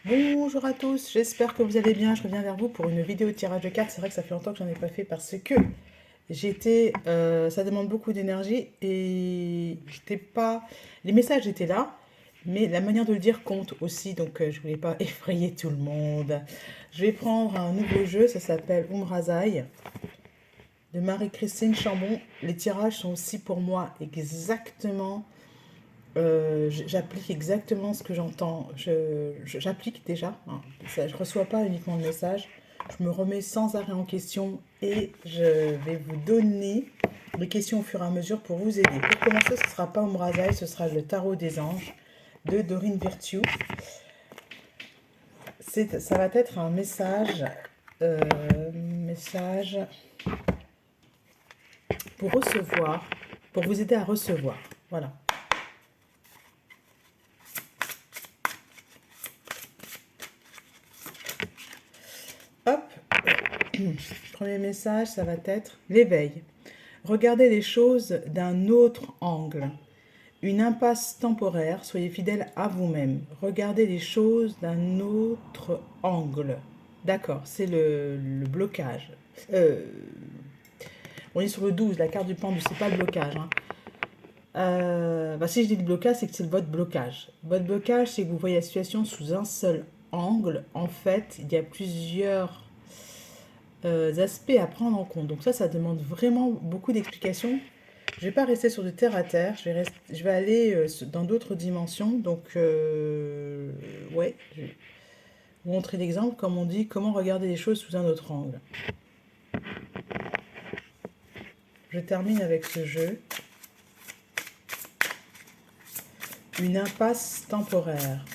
Bonjour à tous, j'espère que vous allez bien. Je reviens vers vous pour une vidéo de tirage de cartes. C'est vrai que ça fait longtemps que j'en ai pas fait parce que ça demande beaucoup d'énergie et j'étais pas, les messages étaient là, mais la manière de le dire compte aussi. Donc je voulais pas effrayer tout le monde. Je vais prendre un nouveau jeu, ça s'appelle Umrazai de Marie-Christine Chambon. Les tirages sont aussi pour moi exactement. J'applique exactement ce que j'entends. J'applique déjà, hein. Je ne reçois pas uniquement le message. Je me remets sans arrêt en question et je vais vous donner les questions au fur et à mesure pour vous aider. Pour commencer, ce ne sera pas Omrazai, ce sera le tarot des anges de Dorine Virtue. Ça va être un message pour recevoir, pour vous aider à recevoir. Voilà. Hop, premier message, ça va être l'éveil. Regardez les choses d'un autre angle. Une impasse temporaire, soyez fidèle à vous-même. Regardez les choses d'un autre angle. D'accord, c'est le blocage. On est sur le 12, la carte du pendu, c'est pas le blocage, hein. Si je dis le blocage, c'est que c'est votre blocage. Votre blocage, c'est que vous voyez la situation sous un seul angle. En fait, il y a plusieurs aspects à prendre en compte. Donc ça demande vraiment beaucoup d'explications. Je vais pas rester sur de terre à terre, je vais aller dans d'autres dimensions. Donc, ouais, je vais vous montrer l'exemple, comme on dit, comment regarder les choses sous un autre angle. Je termine avec ce jeu. Une impasse temporaire.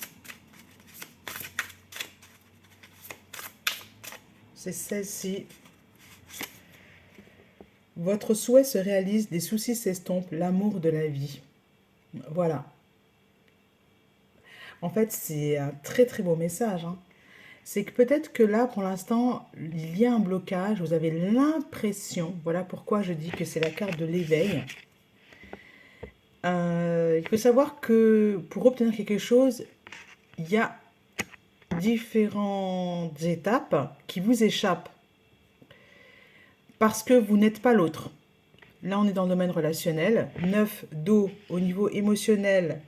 C'est celle-ci. Votre souhait se réalise, des soucis s'estompent, l'amour de la vie. Voilà. En fait, c'est un très très beau message, hein. C'est que peut-être que là, pour l'instant, il y a un blocage, vous avez l'impression, voilà pourquoi je dis que c'est la carte de l'éveil. Il faut savoir que pour obtenir quelque chose, il y a différentes étapes qui vous échappent parce que vous n'êtes pas l'autre. Là, on est dans le domaine relationnel. 9 d'eau au niveau émotionnel,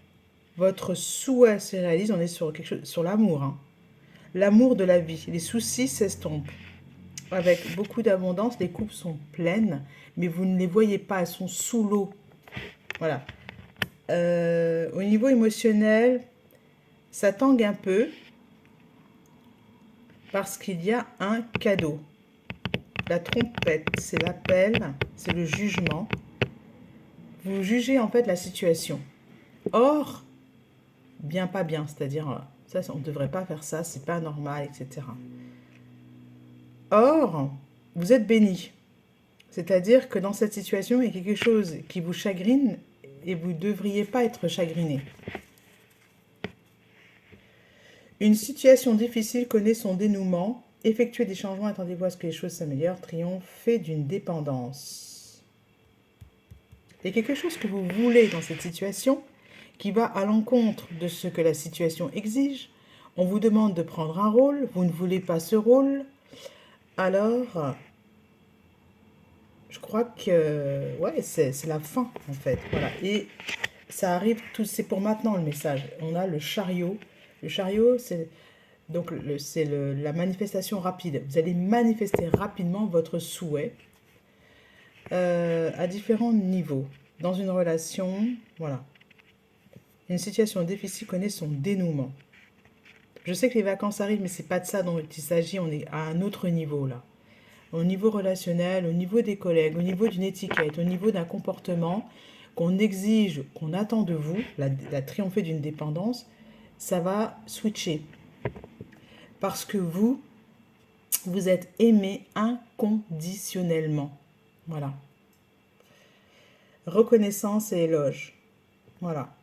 votre souhait se réalise. On est sur quelque chose, sur l'amour, hein. L'amour de la vie. Les soucis s'estompent. Avec beaucoup d'abondance, les coupes sont pleines, mais vous ne les voyez pas, elles sont sous l'eau. Voilà. Au niveau émotionnel, ça tangue un peu parce qu'il y a un cadeau. La trompette, c'est l'appel, c'est le jugement. Vous jugez en fait la situation. Or, bien pas bien, c'est-à-dire ça, on ne devrait pas faire ça, c'est pas normal, etc. Or, vous êtes béni. C'est-à-dire que dans cette situation, il y a quelque chose qui vous chagrine et vous ne devriez pas être chagriné. Une situation difficile connaît son dénouement. Effectuez des changements, attendez-vous à ce que les choses s'améliorent. Triomphez d'une dépendance. Il y a quelque chose que vous voulez dans cette situation qui va à l'encontre de ce que la situation exige. On vous demande de prendre un rôle, vous ne voulez pas ce rôle. Alors, je crois que ouais, c'est la fin en fait. Voilà. Et ça arrive, c'est pour maintenant le message. On a le chariot. Le chariot, c'est donc la manifestation rapide. Vous allez manifester rapidement votre souhait à différents niveaux. Dans une relation, voilà. Une situation difficile connaît son dénouement. Je sais que les vacances arrivent, mais c'est pas de ça dont il s'agit. On est à un autre niveau là. Au niveau relationnel, au niveau des collègues, au niveau d'une étiquette, au niveau d'un comportement qu'on exige, qu'on attend de vous, la triompher d'une dépendance, ça va switcher. Parce que vous êtes aimé inconditionnellement. Voilà. Reconnaissance et éloge. Voilà.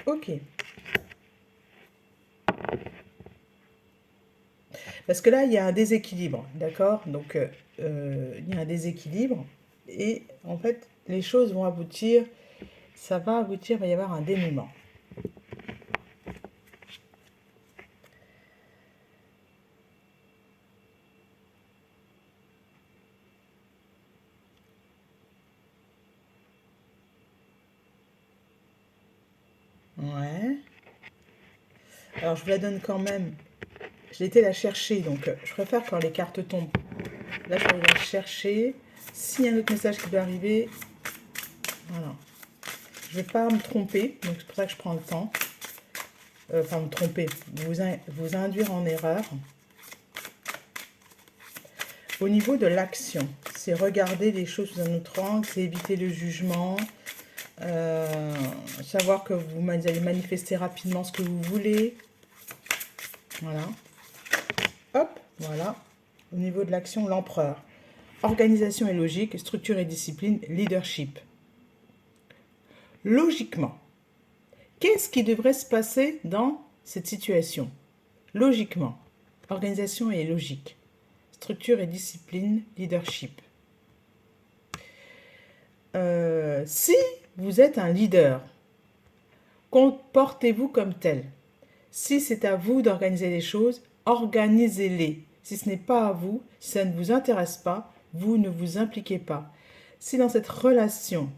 Ok. Parce que là, il y a un déséquilibre, d'accord? Donc, il y a un déséquilibre. Et en fait, les choses vont aboutir. Ça va aboutir, il va y avoir un dénouement. Ouais. Alors, je vous la donne quand même. J'ai été la chercher, donc je préfère quand les cartes tombent. Là, je vais la chercher. S'il y a un autre message qui doit arriver, voilà. Je ne vais pas me tromper, donc c'est pour ça que je prends le temps. Enfin, me tromper, vous induire en erreur. Au niveau de l'action, c'est regarder les choses sous un autre angle, c'est éviter le jugement, savoir que vous allez manifester rapidement ce que vous voulez. Voilà. Hop, voilà. Au niveau de l'action, l'empereur. Organisation et logique, structure et discipline, leadership. Logiquement, qu'est-ce qui devrait se passer dans cette situation? Logiquement, organisation et logique, structure et discipline, leadership. Si vous êtes un leader, comportez-vous comme tel. Si c'est à vous d'organiser les choses, organisez-les. Si ce n'est pas à vous, si ça ne vous intéresse pas, vous ne vous impliquez pas. Si dans cette relation,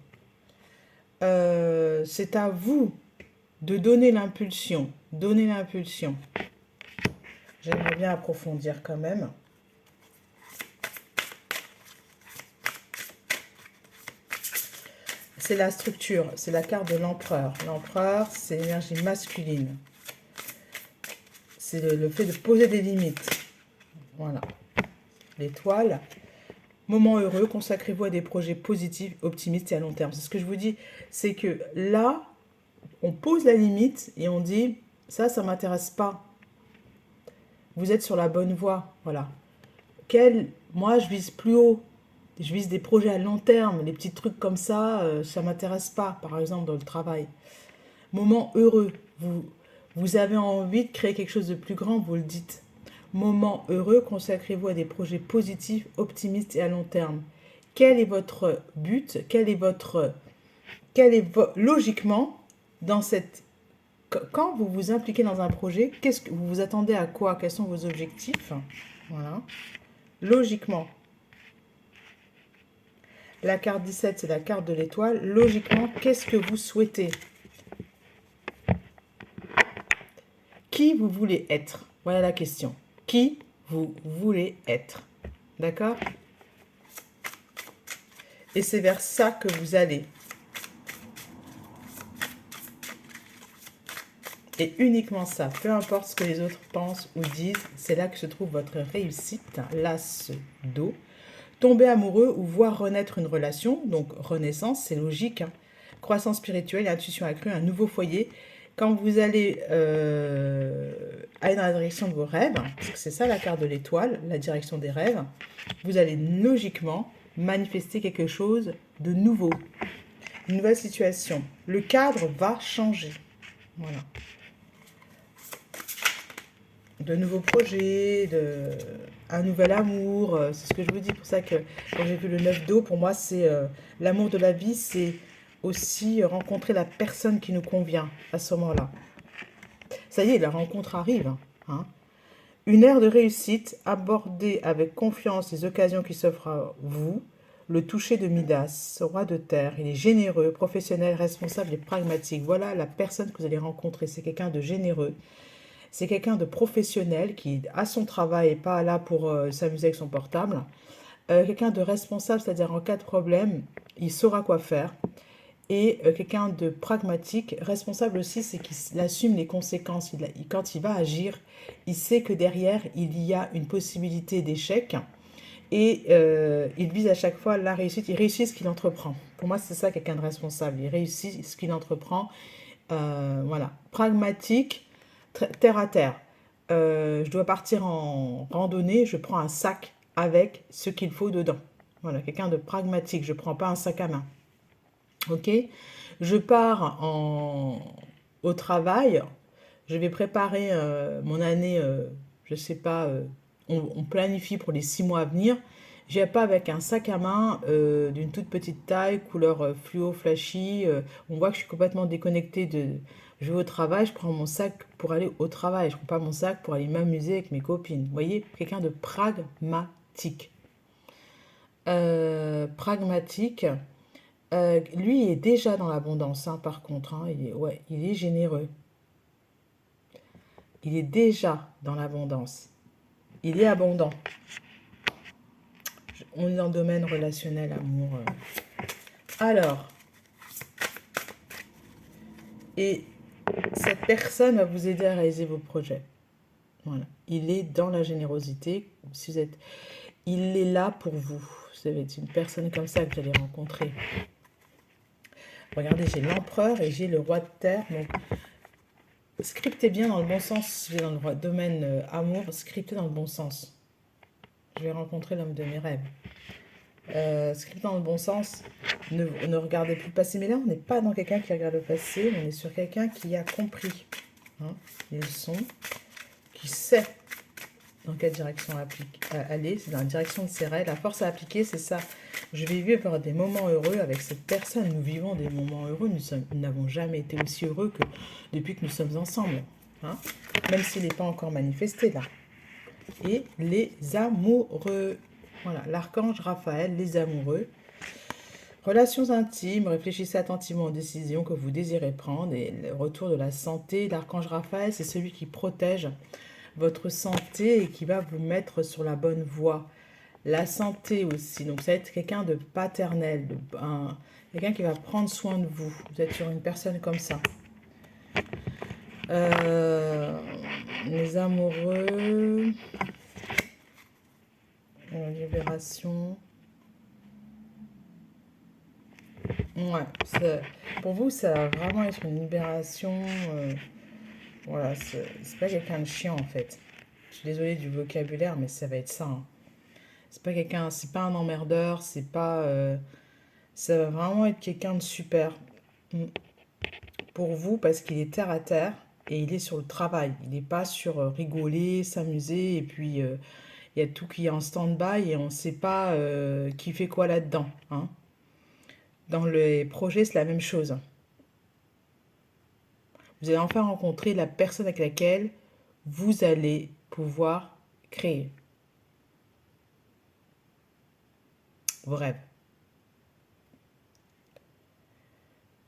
c'est à vous de donner l'impulsion, j'aimerais bien approfondir quand même. C'est la structure, c'est la carte de l'empereur. L'empereur, c'est l'énergie masculine. C'est le fait de poser des limites. Voilà. L'étoile. Moment heureux, consacrez-vous à des projets positifs, optimistes et à long terme. C'est ce que je vous dis, c'est que là, on pose la limite et on dit, ça ne m'intéresse pas. Vous êtes sur la bonne voie, voilà. Moi, je vise plus haut. Je vise des projets à long terme. Les petits trucs comme ça ne m'intéresse pas, par exemple, dans le travail. Moment heureux, vous avez envie de créer quelque chose de plus grand, vous le dites. Moment heureux, consacrez-vous à des projets positifs, optimistes et à long terme. Quel est votre but? Logiquement, dans cette... Quand vous vous impliquez dans un projet, qu'est-ce que vous vous attendez à quoi? Quels sont vos objectifs? Voilà. Logiquement. La carte 17, c'est la carte de l'étoile. Logiquement, qu'est-ce que vous souhaitez? Qui vous voulez être? Voilà la question. Qui vous voulez être? D'accord? Et c'est vers ça que vous allez. Et uniquement ça, peu importe ce que les autres pensent ou disent, c'est là que se trouve votre réussite, l'as d'eau. Tomber amoureux ou voir renaître une relation, donc renaissance, c'est logique. Hein. Croissance spirituelle, intuition accrue, un nouveau foyer. Quand vous allez aller dans la direction de vos rêves, parce que c'est ça la carte de l'étoile, la direction des rêves, vous allez logiquement manifester quelque chose de nouveau, une nouvelle situation. Le cadre va changer. Voilà. De nouveaux projets, un nouvel amour, c'est ce que je vous dis. Pour ça que quand j'ai vu le 9 d'eau, pour moi, c'est l'amour de la vie, c'est aussi rencontrer la personne qui nous convient à ce moment-là. Ça y est, la rencontre arrive. Hein. Une ère de réussite, abordez avec confiance les occasions qui s'offrent à vous. Le toucher de Midas, roi de terre, il est généreux, professionnel, responsable et pragmatique. Voilà la personne que vous allez rencontrer. C'est quelqu'un de généreux. C'est quelqu'un de professionnel qui a son travail et pas là pour s'amuser avec son portable. Quelqu'un de responsable, c'est-à-dire en cas de problème, il saura quoi faire. Et quelqu'un de pragmatique, responsable aussi, c'est qu'il assume les conséquences. Quand il va agir, il sait que derrière, il y a une possibilité d'échec. Et il vise à chaque fois la réussite. Il réussit ce qu'il entreprend. Pour moi, c'est ça quelqu'un de responsable. Il réussit ce qu'il entreprend. Voilà. Pragmatique, terre à terre. Je dois partir en randonnée, je prends un sac avec ce qu'il faut dedans. Voilà, quelqu'un de pragmatique. Je ne prends pas un sac à main. Ok? Je pars au travail. Je vais préparer mon année, je ne sais pas, on planifie pour les 6 mois à venir. Je viens pas avec un sac à main d'une toute petite taille, couleur fluo, flashy. On voit que je suis complètement déconnectée de... Je vais au travail, je prends mon sac pour aller au travail. Je prends pas mon sac pour aller m'amuser avec mes copines. Vous voyez, quelqu'un de pragmatique. Pragmatique. Lui, il est déjà dans l'abondance, hein, par contre. Hein. Ouais, il est généreux. Il est déjà dans l'abondance. Il est abondant. On est dans le domaine relationnel, amour. Alors, et cette personne va vous aider à réaliser vos projets. Voilà. Il est dans la générosité. Si vous êtes, il est là pour vous. Ça va être une personne comme ça que vous allez rencontrer. Regardez, j'ai l'empereur et j'ai le roi de terre. Donc, scriptez bien dans le bon sens. Si vous êtes dans le domaine amour, scriptez dans le bon sens. Je vais rencontrer l'homme de mes rêves. Scriptez dans le bon sens. Ne regardez plus le passé. Mais là, on n'est pas dans quelqu'un qui regarde le passé. On est sur quelqu'un qui a compris les leçons, qui sait dans quelle direction aller. C'est dans la direction de ses rêves. La force à appliquer, c'est ça. Je vais vivre des moments heureux avec cette personne. Nous vivons des moments heureux. Nous n'avons jamais été aussi heureux que depuis que nous sommes ensemble. Hein, même s'il n'est pas encore manifesté là. Et les amoureux. Voilà, l'archange Raphaël, les amoureux. Relations intimes, réfléchissez attentivement aux décisions que vous désirez prendre. Et le retour de la santé, l'archange Raphaël, c'est celui qui protège votre santé et qui va vous mettre sur la bonne voie. La santé aussi, donc ça va être quelqu'un de paternel, quelqu'un qui va prendre soin de vous. Vous êtes sur une personne comme ça. Les amoureux, libération. Ouais, pour vous, ça va vraiment être une libération. Voilà, c'est pas quelqu'un de chiant en fait. Je suis désolée du vocabulaire, mais ça va être ça. Hein. C'est pas quelqu'un, c'est pas un emmerdeur, c'est pas. Ça va vraiment être quelqu'un de super pour vous parce qu'il est terre à terre et il est sur le travail. Il n'est pas sur rigoler, s'amuser et puis il y a tout qui est en stand-by et on ne sait pas qui fait quoi là-dedans. Hein. Dans les projets, c'est la même chose. Vous allez enfin rencontrer la personne avec laquelle vous allez pouvoir créer vos rêves.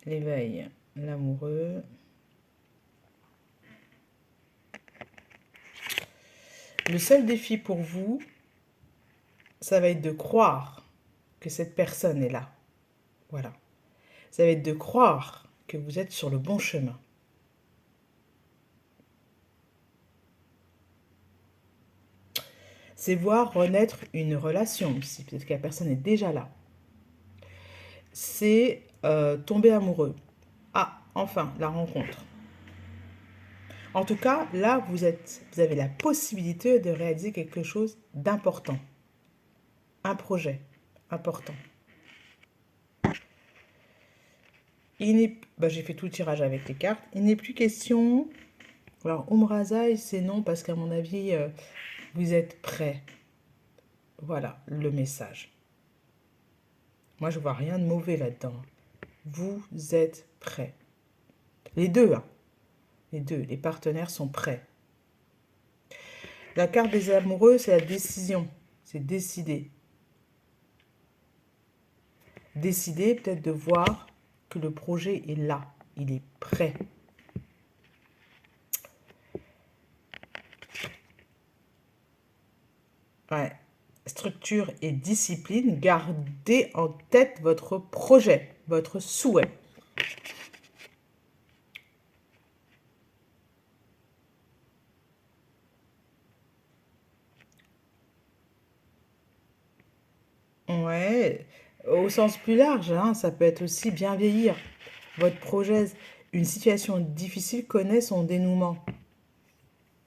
L'éveil, l'amoureux. Le seul défi pour vous, ça va être de croire que cette personne est là. Voilà. Ça va être de croire que vous êtes sur le bon chemin. C'est voir renaître une relation aussi. Peut-être que la personne est déjà là. C'est tomber amoureux. Ah, enfin, la rencontre. En tout cas, là, vous avez la possibilité de réaliser quelque chose d'important. Un projet important. J'ai fait tout le tirage avec les cartes. Il n'est plus question... Alors, Umrazaï, c'est non parce qu'à mon avis, vous êtes prêts. Voilà le message. Moi, je vois rien de mauvais là-dedans. Vous êtes prêts. Les deux, hein. Les deux, les partenaires sont prêts. La carte des amoureux, c'est la décision. C'est décider. Décider peut-être de voir que le projet est là. Il est prêt. Ouais. Structure et discipline. Gardez en tête votre projet, votre souhait. Ouais, au sens plus large, hein, ça peut être aussi bien vieillir. Votre projet, une situation difficile connaît son dénouement.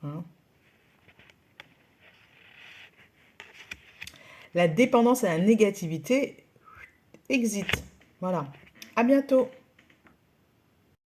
Hein. La dépendance à la négativité, exit. Voilà. À bientôt.